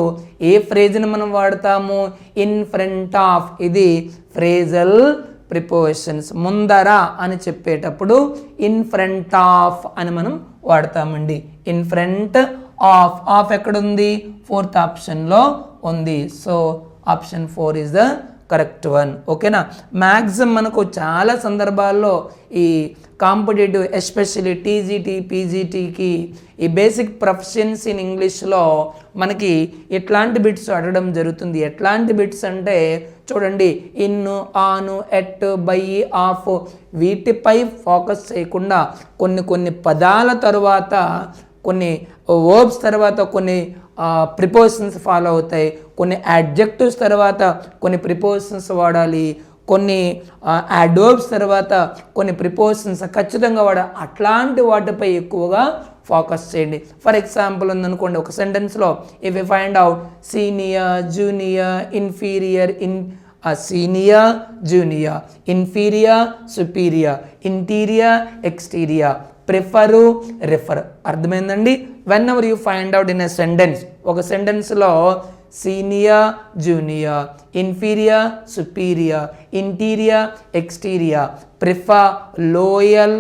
ఏ ఫ్రేజ్ని మనం వాడతాము, ఇన్ ఫ్రంట్ ఆఫ్. ఇది ఫ్రేజల్ ప్రిపోజిషన్స్. ముందర అని చెప్పేటప్పుడు ఇన్ ఫ్రంట్ ఆఫ్ అని మనం వాడతామండి. In front of. ఆఫ్ ఎక్కడుంది, 4th ఆప్షన్లో ఉంది. So option 4 is the correct one. ఓకేనా. మ్యాక్సిమం మనకు చాలా సందర్భాల్లో ఈ కాంపిటేటివ్ ఎస్పెషల్లీ టీజీటీ పీజీటీకి ఈ బేసిక్ ప్రొఫెషన్స్ ఇన్ ఇంగ్లీష్లో మనకి ఇట్లాంటి బిట్స్ అడగడం జరుగుతుంది. ఎట్లాంటి బిట్స్ అంటే చూడండి, ఇన్ను, ఆను, ఎట్, బై, ఆఫ్ వీటిపై ఫోకస్ చేయకుండా కొన్ని పదాల తర్వాత, కొన్ని వర్బ్స్ తర్వాత కొన్ని ప్రిపోజిషన్స్ ఫాలో అవుతాయి. కొన్ని అడ్జెక్టివ్స్ తర్వాత కొన్ని ప్రిపోజిషన్స్ వాడాలి. కొన్ని అడ్వర్బ్స్ తర్వాత కొన్ని ప్రిపోజిషన్స్ ఖచ్చితంగా వాడాలి. అట్లాంటి వాటిపై ఎక్కువగా ఫోకస్ చేయండి. ఫర్ ఎగ్జాంపుల్ ఉందనుకోండి, ఒక సెంటెన్స్లో if you find out senior, junior, inferior, senior, junior, inferior, superior, interior, exterior, prefer, refer. అర్థమైందండి. Whenever you find out in a sentence, ఒక సెంటెన్స్లో senior, junior, inferior, superior, interior, exterior, prefer, loyal,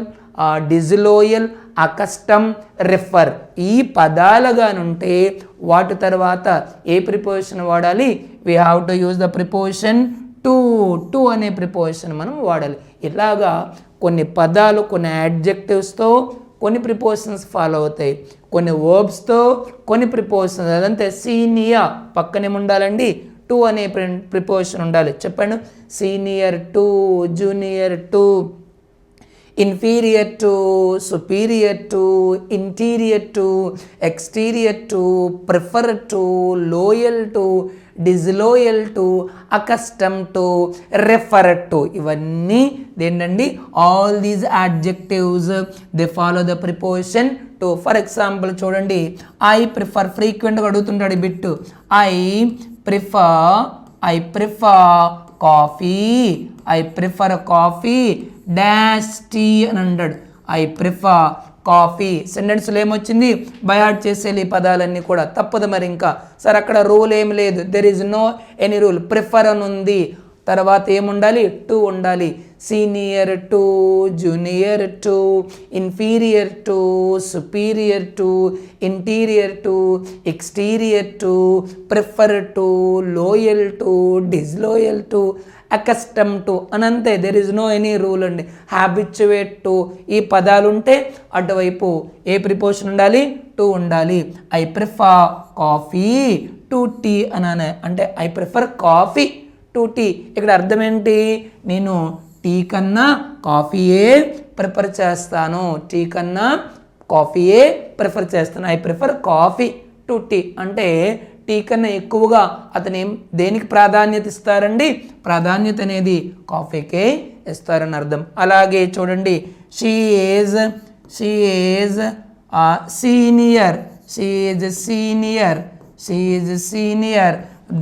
disloyal, accustom, refer ఈ పదాలుగానుంటే వాటి తర్వాత ఏ preposition వాడాలి, we have to use the preposition to అనే ప్రిపోజిషన్ మనం వాడాలి. ఇలాగా కొన్ని పదాలు కొన్ని యాడ్జెక్టివ్స్తో కొన్ని ప్రిపోజిషన్స్ ఫాలో అవుతాయి, కొన్ని వర్బ్స్తో కొన్ని ప్రిపోజిషన్స్. అదంతే. సీనియర్ పక్కనేముండాలండి, టు అనే ప్రిపోజిషన్ ఉండాలి. చెప్పండి, senior to, junior to, inferior to, superior to, interior to, exterior to, prefer to, loyal to, disloyal to, accustomed to, refer to. ఇవన్నీ ఏంటండి, all these adjectives they follow the preposition to. For example చూడండి, I prefer ఫ్రీక్వెంట్గా అడుగుతుంటాడు ఈ bit. I prefer coffee, I prefer coffee dash tea అని అంటాడు. I prefer coffee. సెంటెన్స్లో ఏమొచ్చింది, by heart చేసేది ఈ పదాలన్నీ కూడా తప్పదు. మరి ఇంకా సార్ అక్కడ రూల్ ఏమి లేదు, there is no any rule. Prefer అని ఉంది, తర్వాత ఏముండాలి, టు ఉండాలి. Senior to, junior to, inferior to, superior to, interior to, exterior to, prefer to, loyal to, disloyal to, accustom to అనంతే. There is no any rule అండి. Habituate to ఈ పదాలు ఉంటే అటువైపు ఏ ప్రిపోజిషన్ ఉండాలి, టు ఉండాలి. I prefer coffee to tea అనానే, అంటే I prefer coffee to tea. ఇక్కడ అర్థం ఏంటి, నేను టీ కన్నా కాఫీయే ప్రిఫర్ చేస్తాను, టీ కన్నా కాఫీయే ప్రిఫర్ చేస్తాను. I prefer coffee to tea అంటే టీ కన్నా ఎక్కువగా అతను దేనికి ప్రాధాన్యత ఇస్తారండి, ప్రాధాన్యత అనేది కాఫీకే ఇస్తారని అర్థం. అలాగే చూడండి, she is senior, she is senior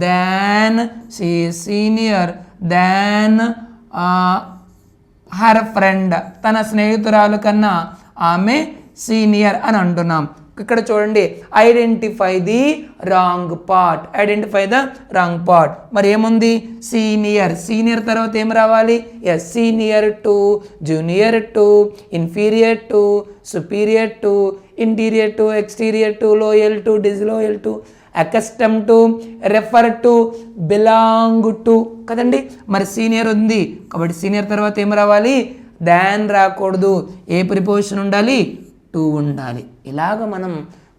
than her friend, తన స్నేహితురాలు కన్నా ఆమె సీనియర్ అని అంటున్నాం. ఇక్కడ చూడండి, ఐడెంటిఫై ది రాంగ్ పార్ట్, మరి ఏముంది, సీనియర్ తర్వాత ఏం రావాలి, yes, senior to, junior to, inferior to, superior to, interior to, exterior to, loyal to, disloyal to, accustom to, refer to, belong to కదండి. మరి సీనియర్ ఉంది కాబట్టి సీనియర్ తర్వాత ఏం రావాలి, దాన్ రాకూడదు. ఏ ప్రిపోజిషన్ ఉండాలి, టు ఉండాలి. ఇలాగ మనం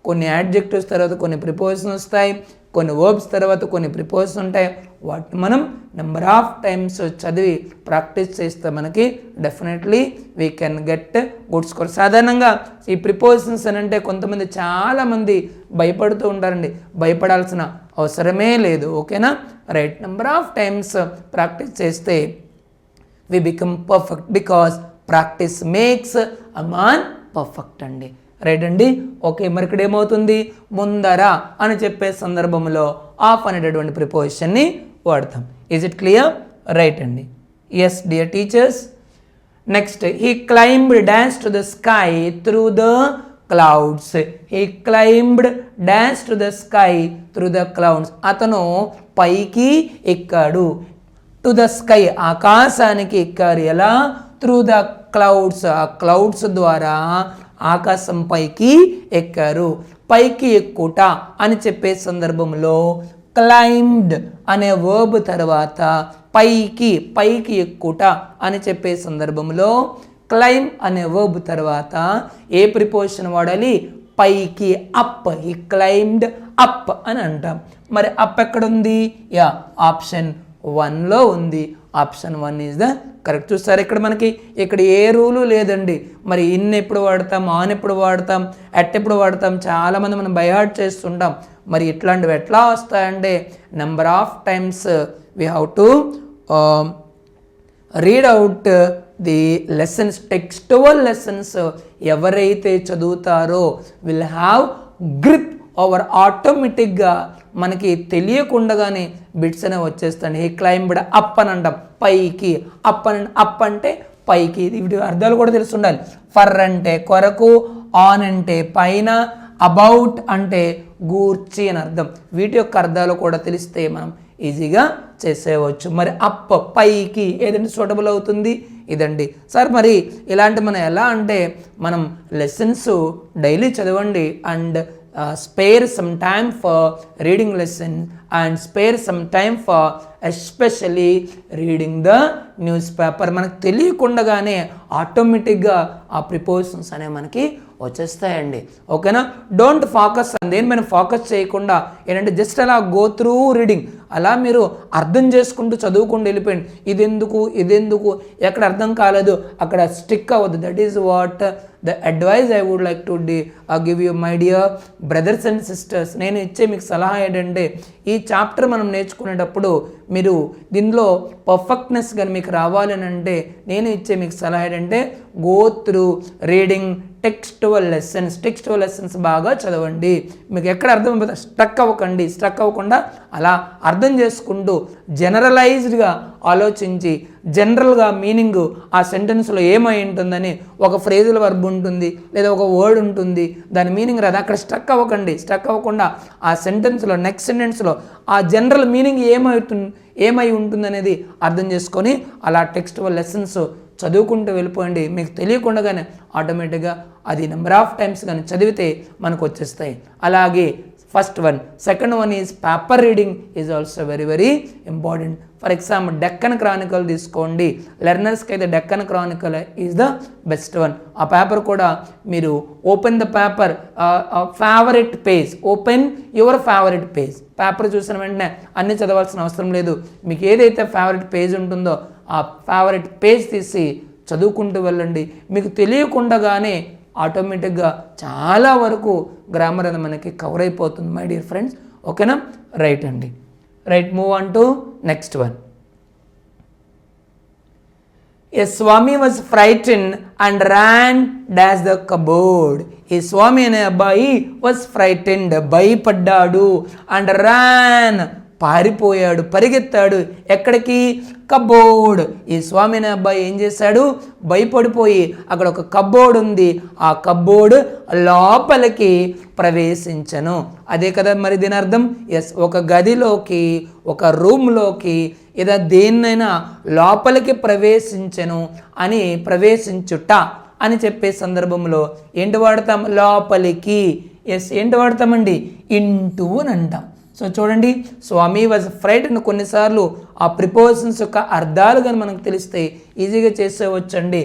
కొన్ని యాడ్జెక్టివ్స్ తర్వాత కొన్ని ప్రిపోజిషన్ వస్తాయి, కొన్ని వర్బ్స్ తర్వాత కొన్ని ప్రిపోజిషన్ ఉంటాయి. వాటిని మనం నెంబర్ ఆఫ్ టైమ్స్ చదివి ప్రాక్టీస్ చేస్తే మనకి definitely we can get good score. సాధారణంగా ఈ ప్రిపోజిషన్స్ అని అంటే కొంతమంది చాలామంది భయపడుతూ ఉంటారండి, భయపడాల్సిన అవసరమే లేదు. ఓకేనా, right. Number of times practice చేస్తే we become perfect because practice makes a man perfect అండి. రైట్ అండి. ఓకే, మరి ఇక్కడ ఏమవుతుంది, ముందర అని చెప్పే సందర్భంలో ఆఫ్ అనేటటువంటి ప్రిపోజిషన్ని వాడతాం. Is it clear? రైట్ అండి. Yes dear teachers. Next, he climbed dash to the sky through the clouds. He climbed dash to the sky through the clouds. అతను పైకి ఎక్కాడు. టు ద స్కై ఆకాశానికి ఎక్కారు. ఎలా? త్రూ ద క్లౌడ్స్, ఆ clouds ద్వారా ఆకాశం పైకి ఎక్కారు. పైకి ఎక్కుట అని చెప్పే సందర్భంలో క్లైంబ్డ్ అనే వర్బ్ తర్వాత పైకి ఎక్కుట అని చెప్పే సందర్భంలో క్లైమ్ అనే వర్బ్ తర్వాత ఏ ప్రిపోజిషన్ వాడాలి, పైకి, అప్. హీ క్లైంబ్డ్ అప్ అని అంటాం. మరి అప్ ఎక్కడుంది? యా, ఆప్షన్ 1లో ఉంది. Option 1 is the correct. చూస్తారు ఇక్కడ మనకి ఇక్కడ ఏ రూలు లేదండి. మరి ఇన్ ఎప్పుడు వాడతాం, ఆన్ ఎప్పుడు వాడతాం, అట్ ఎప్పుడు వాడతాం, చాలామంది మనం బైహార్ట్ చేస్తుంటాం. మరి ఇట్లాంటివి ఎట్లా వస్తాయంటే number of times we have to read out the lessons, textual lessons ఎవరైతే చదువుతారో విల్ హ్యావ్ గ్రిప్ ఓవర్, ఆటోమేటిక్గా మనకి తెలియకుండానే బిట్స్ అనేవి వచ్చేస్తాయి. హీ క్లైంబ్డ్ అప్ అని అంటాం, పైకి. అప్ అంటే పైకి. వీటి అర్థాలు కూడా తెలిసి ఉండాలి. ఫర్ అంటే కొరకు, ఆన్ అంటే పైన, అబౌట్ అంటే గూర్చి అని అర్థం. వీటి యొక్క అర్థాలు కూడా తెలిస్తే మనం ఈజీగా చేసేయవచ్చు. మరి అప్, పైకి ఏదంటే సూటబుల్ అవుతుంది? ఇదండి సార్. మరి ఇలాంటి మనం ఎలా అంటే మనం లెసన్స్ డైలీ చదవండి and spare some time for reading lesson and spare some time for especially reading the newspaper. మనకు తెలియకుండానే ఆటోమేటిక్గా ఆ ప్రిపోజిషన్స్ అనేవి మనకి వచ్చేస్తాయండి. ఓకేనా? డోంట్ ఫోకస్ అని దేని మనం ఫోకస్ చేయకుండా ఏంటంటే జస్ట్ అలా గో త్రూ రీడింగ్, అలా మీరు అర్థం చేసుకుంటూ చదువుకుంటూ వెళ్ళిపోయింది. ఇదెందుకు ఎక్కడ అర్థం కాలేదు అక్కడ స్టిక్ అవ్వద్దు. That is what the advise I would like to give you my dear brothers and sisters. నేను ఇచ్చే మీకు సలహా ఏంటంటే ఈ చాప్టర్ మనం నేర్చుకునేటప్పుడు మీరు దీనిలో పర్ఫెక్ట్నెస్ కానీ మీకు రావాలి అని అంటే నేను ఇచ్చే మీకు సలహా ఏంటంటే go through reading textual lessons బాగా చదవండి. మీకు ఎక్కడ అర్థమైపోతుంది స్ట్రక్ అవ్వకుండా అలా అర్థం చేసుకుంటూ జనరలైజ్డ్గా ఆలోచించి జనరల్గా మీనింగ్ ఆ సెంటెన్స్లో ఏమై ఉంటుందని ఒక ఫ్రేజుల వర్బ్ ఉంటుంది లేదా ఒక వర్డ్ ఉంటుంది, దాని మీనింగ్ రాదు. అక్కడ స్ట్రక్ అవ్వకుండా ఆ సెంటెన్స్లో నెక్స్ట్ సెంటెన్స్లో ఆ జనరల్ మీనింగ్ ఏమై ఉంటుందనేది అర్థం చేసుకొని అలా టెక్స్ట్ లెసన్స్ చదువుకుంటూ వెళ్ళిపోండి. మీకు తెలియకుండానే ఆటోమేటిక్గా అది నెంబర్ ఆఫ్ టైమ్స్ కానీ చదివితే మనకు వచ్చేస్తాయి. అలాగే first one. Second one is paper reading is also very very important. For example Deccan Chronicle తీసుకోండి. లెర్నర్స్కి అయితే Deccan Chronicle is the best one. ఆ పేపర్ కూడా మీరు open the paper, favourite page, open your favourite page. Paper చూసిన వెంటనే అన్నీ చదవాల్సిన అవసరం లేదు. మీకు ఏదైతే ఫేవరెట్ పేజ్ ఉంటుందో ఆ ఫేవరెట్ పేజ్ తీసి చదువుకుంటూ వెళ్ళండి. మీకు తెలియకుండానే ఆటోమేటిక్గా చాలా వరకు గ్రామర్ అనేది మనకి కవర్ అయిపోతుంది మై డియర్ ఫ్రెండ్స్. ఓకేనా? రైట్ అండి. Right, move on to next one. A Swami was frightened and ran dash the cupboard. ఈ స్వామి అనే అబ్బాయి was frightened, భయపడ్డాడు, and ran, పారిపోయాడు, పరిగెత్తాడు. ఎక్కడికి? కబోర్డ్. ఈ స్వామి అనే అబ్బాయి ఏం చేశాడు? భయపడిపోయి అక్కడ ఒక కబోర్డ్ ఉంది, ఆ కబోర్డ్ లోపలికి ప్రవేశించను. అదే కదా మరి దీని అర్థం. ఎస్, ఒక గదిలోకి, ఒక రూమ్లోకి లేదా దేన్నైనా లోపలికి ప్రవేశించను అని, ప్రవేశించుట అని చెప్పే సందర్భంలో ఏంటి వాడతాం? లోపలికి. ఎస్, ఏంటి వాడతామండి? ఇంటూ అని అంటాం. సో చూడండి, స్వామి వాజ్ ఫ్రైటెండ్ కొన్నిసార్లు ఆ ప్రిపోజిషన్స్ యొక్క అర్థాలు కానీ మనకు తెలిస్తే ఈజీగా చేసేవచ్చండి.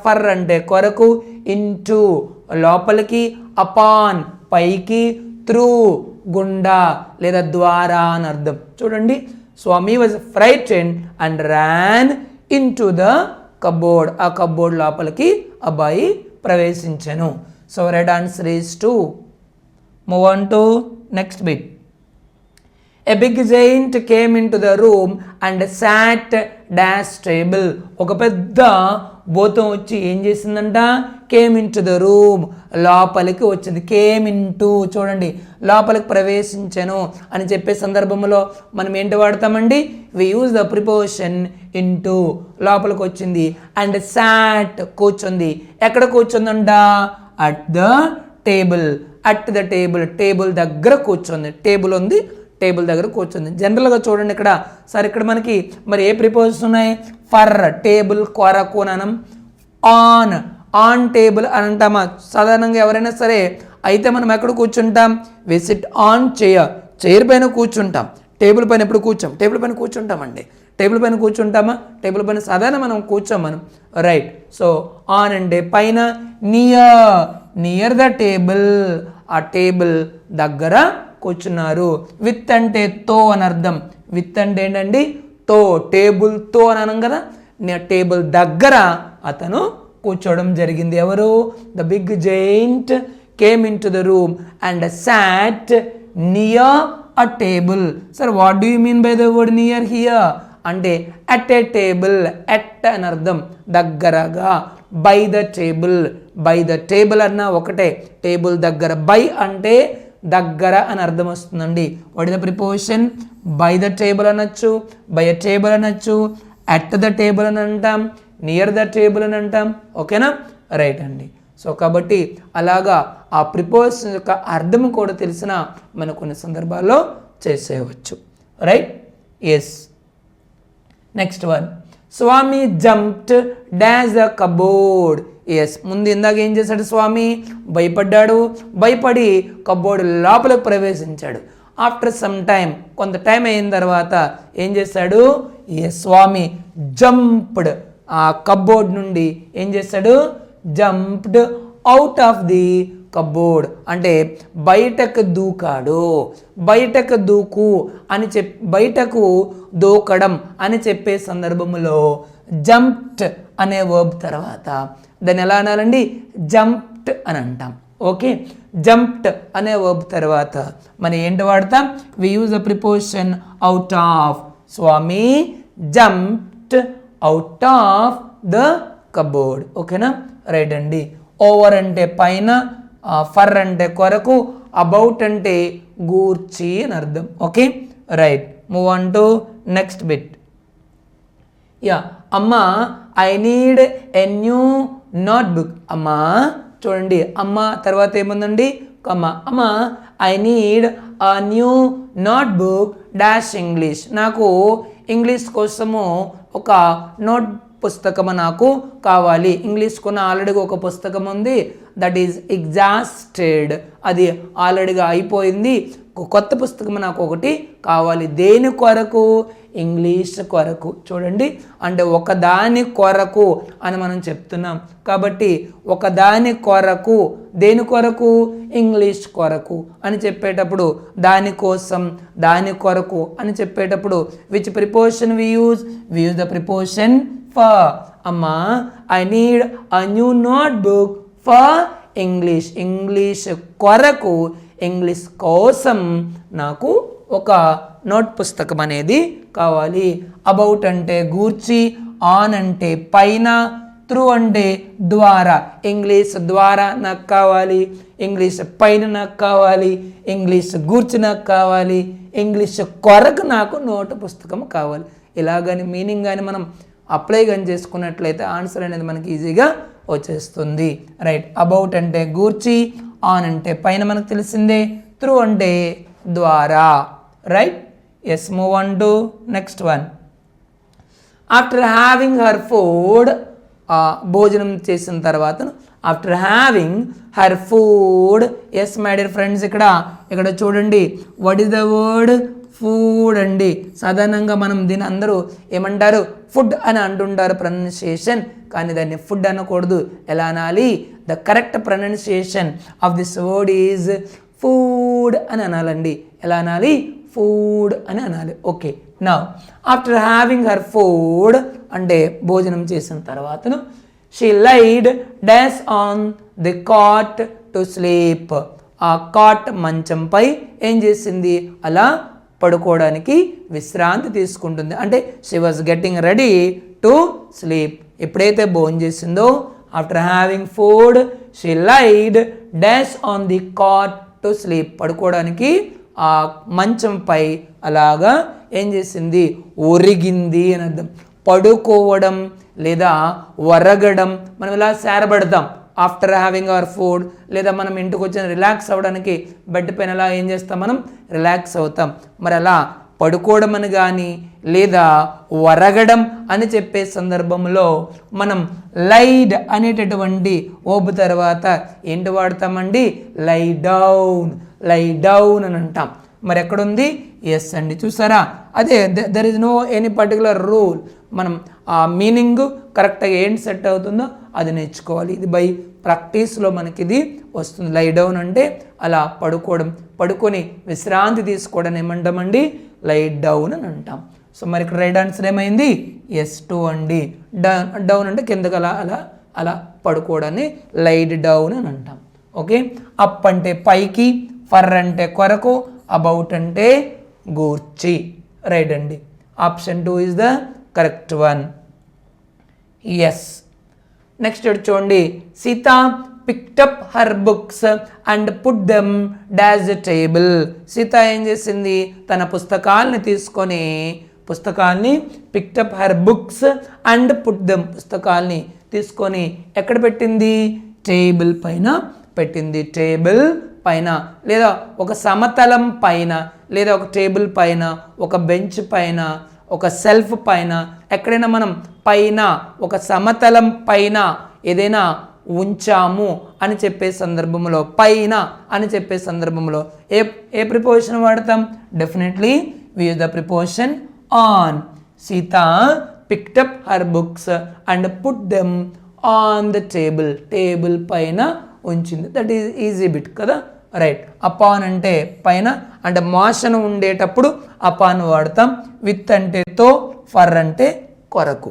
ఫర్ అంటే కొరకు, ఇంటూ లోపలికి, అపాన్ పైకి, త్రూ గుండా లేదా ద్వారా అని అర్థం. చూడండి, Swami was frightened and ran into the cupboard. ఆ కబోర్డ్ లోపలికి అబ్బాయి ప్రవేశించెను. So right answer is 2. Move on to next bit. A big giant came into the room and sat dash table. ఒక పెద్ద భూతం వచ్చి ఏం చేసిందంట? Came in to the room, లోపలికి వచ్చింది. కేమ్ ఇంటూ, చూడండి, లోపలికి ప్రవేశించను అని చెప్పే సందర్భంలో మనం ఏంటి వాడతామండి? We use the preposition into. లోపలికి వచ్చింది. అండ్ సాట్, కూర్చుంది. ఎక్కడ కూర్చుందంట? At the table. At the table, table దగ్గర కూర్చుంది. టేబుల్ ఉంది, టేబుల్ దగ్గర కూర్చుంది. జనరల్గా చూడండి ఇక్కడ, సరే ఇక్కడ మనకి మరి ఏ ప్రిపోజిషన్ ఉన్నాయి? ఫర్ టేబుల్, కొరకు అనం, ఆన్ ఆన్ టేబుల్ అని అంటామా? సాధారణంగా ఎవరైనా సరే అయితే మనం ఎక్కడ కూర్చుంటాం? We sit on chair, chair పైన కూర్చుంటాం. టేబుల్ పైన ఎప్పుడు కూర్చోం? టేబుల్ పైన కూర్చుంటామండి. టేబుల్ పైన కూర్చుంటామా? టేబుల్ పైన సాధారణ మనం కూర్చోం మనం. రైట్. సో ఆన్ అంటే పైన, నియర్ నియర్ ద టేబుల్, ఆ టేబుల్ దగ్గర కూర్చున్నారు. విత్ అంటే తో అని అర్థం. విత్ అంటే ఏంటండి? తో, టేబుల్ తో అని అనం కదా. టేబుల్ దగ్గర అతను కూర్చోవడం జరిగింది. ఎవరు? The big giant came in to the room and sat near a table. Sir what do you mean by the word near here అంటే అట్ ఏ టేబుల్. అట్ అని అర్థం దగ్గరగా. By the table, by the table అన్న ఒకటే, table దగ్గర. By అంటే దగ్గర అని అర్థం వస్తుందండి. What is the preposition? By the table అనొచ్చు, బై ఎ టేబుల్ అనొచ్చు, అట్ ద టేబుల్ అని అంటాం, నియర్ ద టేబుల్ అని అంటాం. ఓకేనా? రైట్ అండి. సో కాబట్టి అలాగా ఆ ప్రిపోజిషన్ యొక్క అర్థం కూడా తెలిసిన మనం కొన్ని సందర్భాల్లో చేసేయవచ్చు. Right? Yes. Next one. Swami jumped dash the cupboard. Yes, ముందు ఇందాక ఏం చేశాడు? స్వామి భయపడ్డాడు, భయపడి కబోర్డ్ లోపలికి ప్రవేశించాడు. ఆఫ్టర్ సమ్ టైం, కొంత టైం అయిన తర్వాత ఏం చేశాడు? ఎస్, స్వామి జంప్డ్, ఆ కబోర్డ్ నుండి ఏం చేశాడు? Jumped out of the cupboard అంటే బయటకు దూకాడు. బయటకు దూకు అని బయటకు దూకడం అని చెప్పే సందర్భంలో జంప్డ్ అనే వర్బ్ తర్వాత దాన్ని ఎలా అనాలండి? జంప్డ్ అని అంటాం. ఓకే, జంప్డ్ అనే వర్బ్ తర్వాత మనం ఏంటి వాడతాం? We use the preposition out of. Swami jumped out of the cupboard. ఓకేనా? రైట్ అండి. ఓవర్ అంటే పైన, ఫర్ అంటే కొరకు, అబౌట్ అంటే గూర్చి అని అర్థం. Okay, right. Move on to next bit. Yeah, అమ్మా I need a new notebook. అమ్మా, చూడండి, అమ్మ తర్వాత ఏముందండి? అమ్మ. అమ్మ I need a new notebook dash English. నాకు ఇంగ్లీష్ కోసము ఒక నోట్ పుస్తకం నాకు కావాలి. ఇంగ్లీష్ కొన్న ఆల్రెడీగా ఒక పుస్తకం ఉంది, దట్ ఈజ్ ఎగ్జాస్టెడ్, అది ఆల్రెడీగా అయిపోయింది. కొత్త పుస్తకం నాకు ఒకటి కావాలి. దేని కొరకు? ఇంగ్లీష్ కొరకు. చూడండి, అంటే ఒకదాని కొరకు అని మనం చెప్తున్నాం కాబట్టి ఒకదాని కొరకు, దేని కొరకు? ఇంగ్లీష్ కొరకు అని చెప్పేటప్పుడు, దానికోసం, దాని కొరకు అని చెప్పేటప్పుడు which preposition we use the preposition for. అమ్మా, I need a new notebook for English. English కొరకు, ఇంగ్లీష్ కోసం నాకు ఒక నోట్ పుస్తకం అనేది కావాలి. అబౌట్ అంటే గూర్చి, ఆన్ అంటే పైన, త్రూ అంటే ద్వారా. ఇంగ్లీష్ ద్వారా నాకు కావాలి, ఇంగ్లీష్ పైన నాకు కావాలి, ఇంగ్లీష్ గూర్చి నాకు కావాలి, ఇంగ్లీష్ కొరకు నాకు నోట్ పుస్తకం కావాలి. ఇలాగని మీనింగ్ కానీ మనం అప్లై కానీ చేసుకున్నట్లయితే ఆన్సర్ అనేది మనకి ఈజీగా వచ్చేస్తుంది. రైట్, అబౌట్ అంటే గూర్చి, ఆన్ అంటే పైన మనకు తెలిసిందే, త్రూ అంటే ద్వారా. Right, yes, move on to next one. After having her food, భోజనం చేసిన తర్వాత, after having her food. Yes my dear friends, ఇక్కడ చూడండి, what is the word? Food అండి. సాధారణంగా మనం దీని అందరూ ఏమంటారు? ఫుడ్ అని అంటుంటారు ప్రొనౌన్సియేషన్, కానీ దాన్ని ఫుడ్ అనకూడదు. ఎలా అనాలి? The correct pronunciation of this word is food అని అనాలండి. ఎలా అనాలి? ఫుడ్ అని అనాలి. Okay, now after having her food అంటే భోజనం చేసిన తర్వాతను, she lied dash on the cot to sleep. ఆ కాట్ మంచంపై ఏం చేసింది? అలా పడుకోవడానికి విశ్రాంతి తీసుకుంటుంది. అంటే she was getting ready to sleep. ఎప్పుడైతే భోజనం చేసిందో, after having food she lied dash on the cot to sleep. పడుకోవడానికి ఆ మంచంపై అలాగా ఏం చేసింది? ఒరిగింది అని అర్థం. పడుకోవడం లేదా ఒరగడం, మనం ఇలా సేరబడతాం ఆఫ్టర్ హ్యావింగ్ అవర్ ఫుడ్, లేదా మనం ఇంటికి వచ్చిన రిలాక్స్ అవ్వడానికి బెడ్ పైన అలా ఏం చేస్తాం? మనం రిలాక్స్ అవుతాం. మరి అలా పడుకోవడం అని కానీ లేదా ఒరగడం అని చెప్పే సందర్భంలో మనం లైడ్ అనేటటువంటి ఓబ్ తర్వాత ఏంటి వాడతామండి? లై డౌన్, లై డౌన్ అని అంటాం. మరి ఎక్కడుంది? ఎస్ అండి, చూసారా? అదే there is no any particular rule. మనం ఆ మీనింగ్ కరెక్ట్గా ఏంటి సెట్ అవుతుందో అది నేర్చుకోవాలి. ఇది బై ప్రాక్టీస్లో మనకి ఇది వస్తుంది. లై డౌన్ అంటే అలా పడుకోవడం, పడుకొని విశ్రాంతి తీసుకోవడం ఏమంటామండి? లై డౌన్ అని అంటాం. సో మరి ఇక్కడ రైట్ ఆన్సర్ ఏమైంది? ఎస్, 2 అండి. డౌన్ అంటే కిందకి అలా అలా అలా పడుకోవడాన్ని లైడ్ డౌన్ అని అంటాం. ఓకే, అప్ అంటే పైకి, ఫర్ అంటే కొరకు, అబౌట్ అంటే గూర్చి. రైట్ అండి, option 2 is the correct one. Yes, next చూడండి. Sita picked up her books and put them dash the table. Sita ఏం చేసింది? తన పుస్తకాలని తీసుకొని, పుస్తకాల్ని picked up her books and put them, పుస్తకాల్ని తీసుకొని ఎక్కడ పెట్టింది? టేబుల్ పైన పెట్టింది. టేబుల్ పైన లేదా ఒక సమతలం పైన లేదా ఒక టేబుల్ పైన, ఒక బెంచ్ పైన, ఒక సెల్ఫ్ పైన, ఎక్కడైనా మనం పైన ఒక సమతలం పైన ఏదైనా ఉంచాము అని చెప్పే సందర్భంలో, పైన అని చెప్పే సందర్భంలో ఏ ప్రిపోజిషన్ వాడతాం? Definitely we use the preposition on. Sita picked up her books and put them on the table. Table పైన ఉంచింది. దట్ ఈజ్ ఈజీ బిట్ కదా. రైట్, అపాన్ అంటే పైన, అంటే మోషన్ ఉండేటప్పుడు అపాన్ వాడతాం. విత్ అంటే తో, ఫర్ అంటే కొరకు.